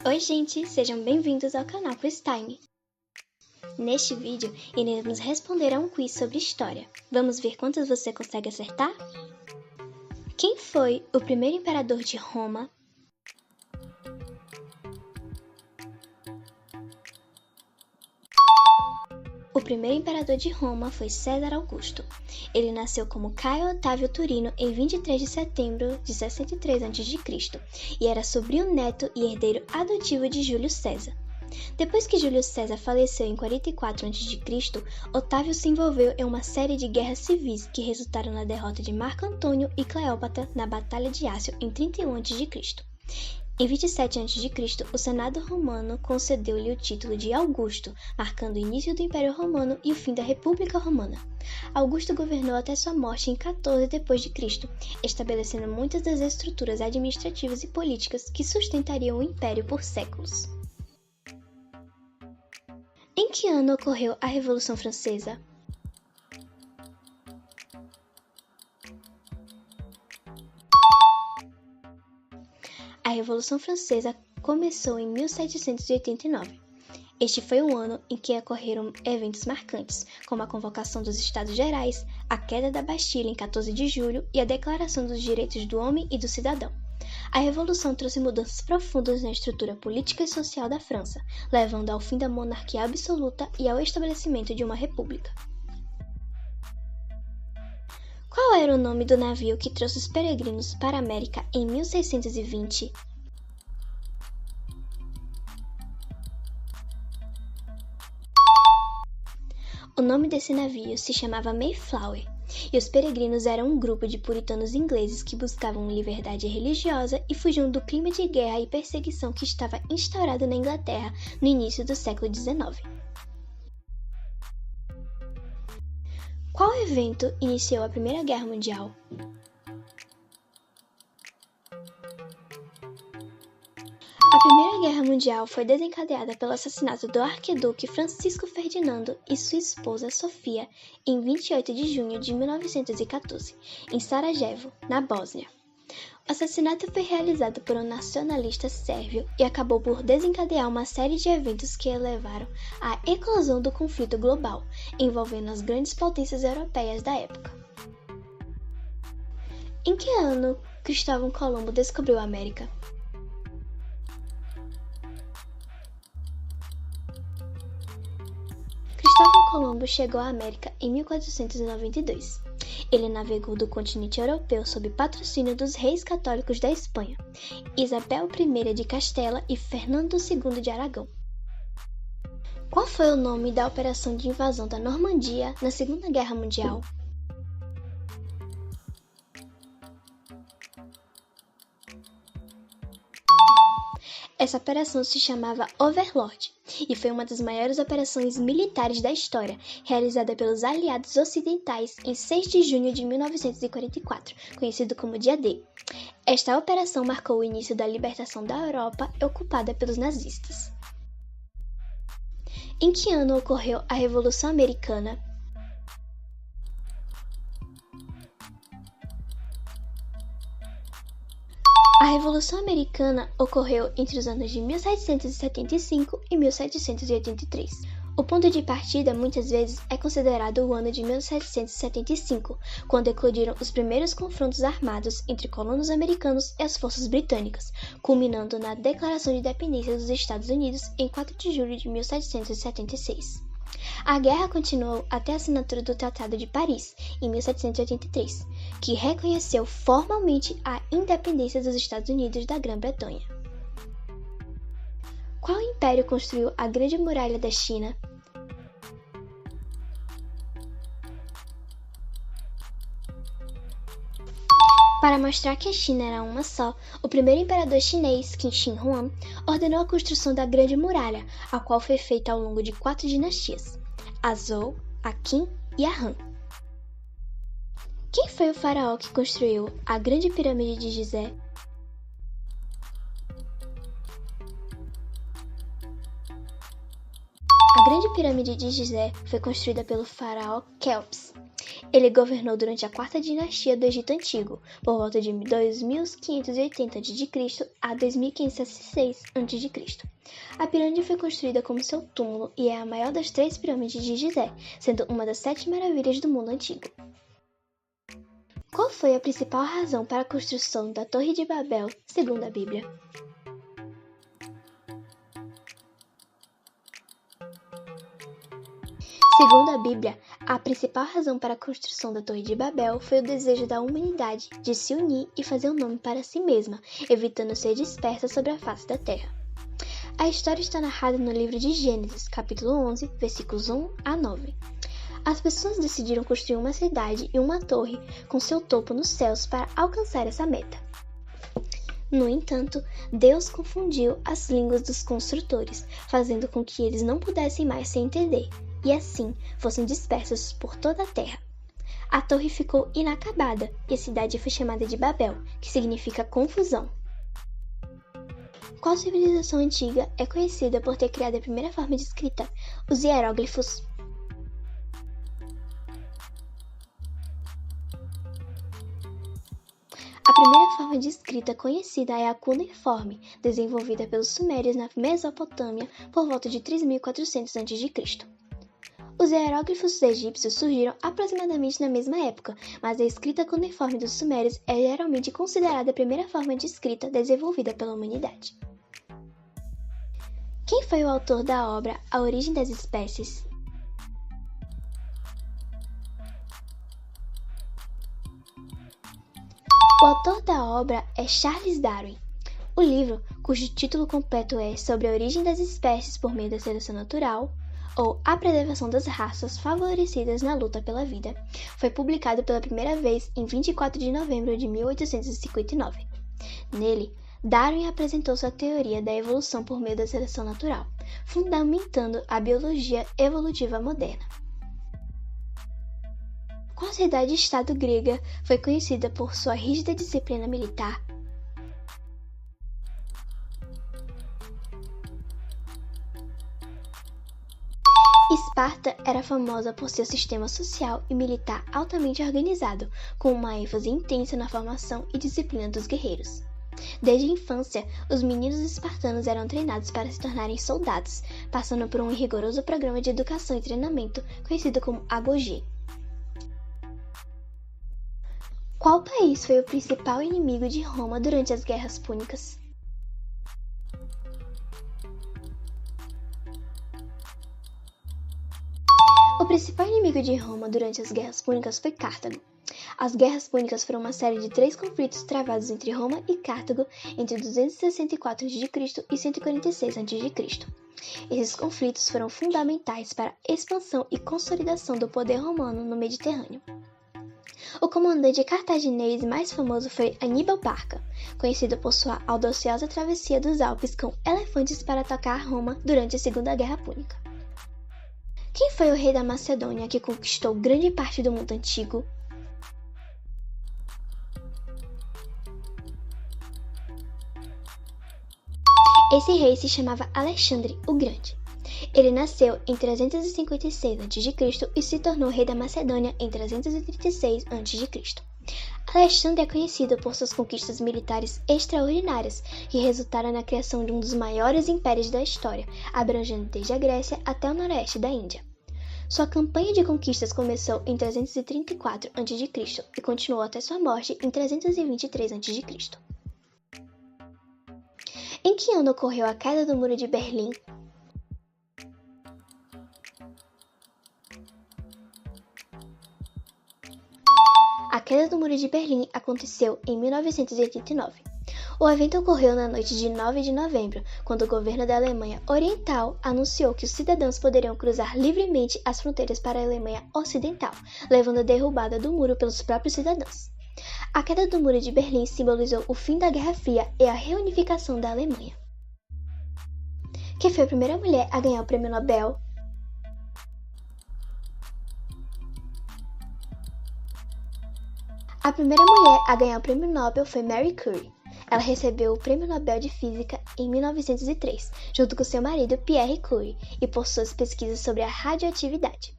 Oi gente, sejam bem-vindos ao canal Quiz Time. Neste vídeo, iremos responder a um quiz sobre história. Vamos ver quantos você consegue acertar? Quem foi o primeiro imperador de Roma? O primeiro imperador de Roma foi César Augusto. Ele nasceu como Caio Otávio Turino em 23 de setembro de 63 a.C. e era sobrinho-neto e herdeiro adotivo de Júlio César. Depois que Júlio César faleceu em 44 a.C., Otávio se envolveu em uma série de guerras civis que resultaram na derrota de Marco Antônio e Cleópatra na Batalha de Ácio em 31 a.C. Em 27 a.C., o Senado romano concedeu-lhe o título de Augusto, marcando o início do Império Romano e o fim da República Romana. Augusto governou até sua morte em 14 d.C., estabelecendo muitas das estruturas administrativas e políticas que sustentariam o Império por séculos. Em que ano ocorreu a Revolução Francesa? A Revolução Francesa começou em 1789. Este foi um ano em que ocorreram eventos marcantes, como a convocação dos Estados Gerais, a queda da Bastilha em 14 de julho e a Declaração dos Direitos do Homem e do Cidadão. A Revolução trouxe mudanças profundas na estrutura política e social da França, levando ao fim da monarquia absoluta e ao estabelecimento de uma república. Qual era o nome do navio que trouxe os peregrinos para a América em 1620? O nome desse navio se chamava Mayflower, e os peregrinos eram um grupo de puritanos ingleses que buscavam liberdade religiosa e fugiam do clima de guerra e perseguição que estava instaurado na Inglaterra no início do século XIX. Qual evento iniciou a Primeira Guerra Mundial? A Primeira Guerra Mundial foi desencadeada pelo assassinato do arquiduque Francisco Ferdinando e sua esposa Sofia em 28 de junho de 1914, em Sarajevo, na Bósnia. O assassinato foi realizado por um nacionalista sérvio e acabou por desencadear uma série de eventos que levaram à eclosão do conflito global, envolvendo as grandes potências europeias da época. Em que ano Cristóvão Colombo descobriu a América? Cristóvão Colombo chegou à América em 1492. Ele navegou do continente europeu sob patrocínio dos reis católicos da Espanha, Isabel I de Castela e Fernando II de Aragão. Qual foi o nome da operação de invasão da Normandia na Segunda Guerra Mundial? Essa operação se chamava Overlord e foi uma das maiores operações militares da história, realizada pelos aliados ocidentais em 6 de junho de 1944, conhecido como Dia D. Esta operação marcou o início da libertação da Europa ocupada pelos nazistas. Em que ano ocorreu a Revolução Americana? A Revolução Americana ocorreu entre os anos de 1775 e 1783. O ponto de partida muitas vezes é considerado o ano de 1775, quando eclodiram os primeiros confrontos armados entre colonos americanos e as forças britânicas, culminando na Declaração de Independência dos Estados Unidos em 4 de julho de 1776. A guerra continuou até a assinatura do Tratado de Paris, em 1783, que reconheceu formalmente a independência dos Estados Unidos da Grã-Bretanha. Qual império construiu a Grande Muralha da China? Para mostrar que a China era uma só, o primeiro imperador chinês, Qin Shi Huang, ordenou a construção da Grande Muralha, a qual foi feita ao longo de 4 dinastias: a Zhou, a Qin e a Han. Quem foi o faraó que construiu a Grande Pirâmide de Gizé? A Grande Pirâmide de Gizé foi construída pelo faraó Quéops. Ele governou durante a quarta dinastia do Egito Antigo, por volta de 2580 a.C. a 2566 a.C. A pirâmide foi construída como seu túmulo e é a maior das 3 pirâmides de Gizé, sendo uma das 7 maravilhas do mundo antigo. Qual foi a principal razão para a construção da Torre de Babel, segundo a Bíblia? Segundo a Bíblia, a principal razão para a construção da Torre de Babel foi o desejo da humanidade de se unir e fazer um nome para si mesma, evitando ser dispersa sobre a face da terra. A história está narrada no livro de Gênesis, capítulo 11, versículos 1 a 9. As pessoas decidiram construir uma cidade e uma torre com seu topo nos céus para alcançar essa meta. No entanto, Deus confundiu as línguas dos construtores, fazendo com que eles não pudessem mais se entender, e assim fossem dispersos por toda a terra. A torre ficou inacabada e a cidade foi chamada de Babel, que significa confusão. Qual civilização antiga é conhecida por ter criado a primeira forma de escrita, os hieróglifos? A primeira forma de escrita conhecida é a cuneiforme, desenvolvida pelos sumérios na Mesopotâmia por volta de 3400 a.C. Os hieróglifos egípcios surgiram aproximadamente na mesma época, mas a escrita cuneiforme dos sumérios é geralmente considerada a primeira forma de escrita desenvolvida pela humanidade. Quem foi o autor da obra A Origem das Espécies? O autor da obra é Charles Darwin. O livro, cujo título completo é Sobre a Origem das Espécies por meio da Seleção Natural, ou A Preservação das Raças Favorecidas na Luta pela Vida, foi publicado pela primeira vez em 24 de novembro de 1859. Nele, Darwin apresentou sua teoria da evolução por meio da seleção natural, fundamentando a biologia evolutiva moderna. Qual cidade-estado grega foi conhecida por sua rígida disciplina militar? Esparta era famosa por seu sistema social e militar altamente organizado, com uma ênfase intensa na formação e disciplina dos guerreiros. Desde a infância, os meninos espartanos eram treinados para se tornarem soldados, passando por um rigoroso programa de educação e treinamento conhecido como Agogê. Qual país foi o principal inimigo de Roma durante as Guerras Púnicas? O principal inimigo de Roma durante as Guerras Púnicas foi Cartago. As Guerras Púnicas foram uma série de 3 conflitos travados entre Roma e Cartago entre 264 a.C. e 146 a.C. Esses conflitos foram fundamentais para a expansão e consolidação do poder romano no Mediterrâneo. O comandante cartaginês mais famoso foi Aníbal Barca, conhecido por sua audaciosa travessia dos Alpes com elefantes para atacar Roma durante a Segunda Guerra Púnica. Quem foi o rei da Macedônia que conquistou grande parte do mundo antigo? Esse rei se chamava Alexandre o Grande. Ele nasceu em 356 a.C. e se tornou rei da Macedônia em 336 a.C. Alexandre é conhecido por suas conquistas militares extraordinárias, que resultaram na criação de um dos maiores impérios da história, abrangendo desde a Grécia até o noroeste da Índia. Sua campanha de conquistas começou em 334 a.C. e continuou até sua morte em 323 a.C. Em que ano ocorreu a queda do Muro de Berlim? A queda do Muro de Berlim aconteceu em 1989. O evento ocorreu na noite de 9 de novembro, quando o governo da Alemanha Oriental anunciou que os cidadãos poderiam cruzar livremente as fronteiras para a Alemanha Ocidental, levando a derrubada do muro pelos próprios cidadãos. A queda do Muro de Berlim simbolizou o fim da Guerra Fria e a reunificação da Alemanha. Quem foi a primeira mulher a ganhar o Prêmio Nobel? A primeira mulher a ganhar o Prêmio Nobel foi Marie Curie. Ela recebeu o Prêmio Nobel de Física em 1903, junto com seu marido Pierre Curie, e por suas pesquisas sobre a radioatividade.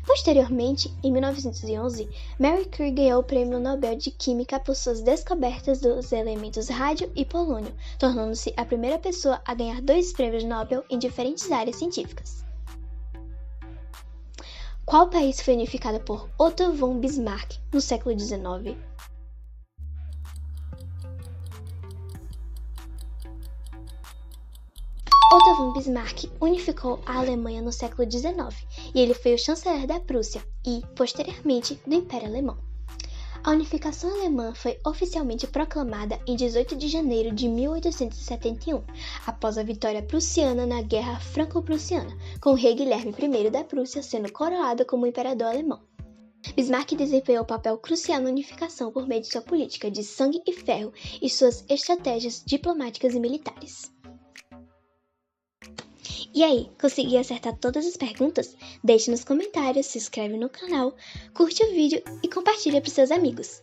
Posteriormente, em 1911, Marie Curie ganhou o Prêmio Nobel de Química por suas descobertas dos elementos rádio e polônio, tornando-se a primeira pessoa a ganhar 2 prêmios Nobel em diferentes áreas científicas. Qual país foi unificado por Otto von Bismarck no século XIX? Otto von Bismarck unificou a Alemanha no século XIX e ele foi o chanceler da Prússia e, posteriormente, do Império Alemão. A unificação alemã foi oficialmente proclamada em 18 de janeiro de 1871, após a vitória prussiana na Guerra Franco-Prussiana, com o rei Guilherme I da Prússia sendo coroado como imperador alemão. Bismarck desempenhou um papel crucial na unificação por meio de sua política de sangue e ferro e suas estratégias diplomáticas e militares. E aí, conseguiu acertar todas as perguntas? Deixe nos comentários, se inscreve no canal, curte o vídeo e compartilha para seus amigos.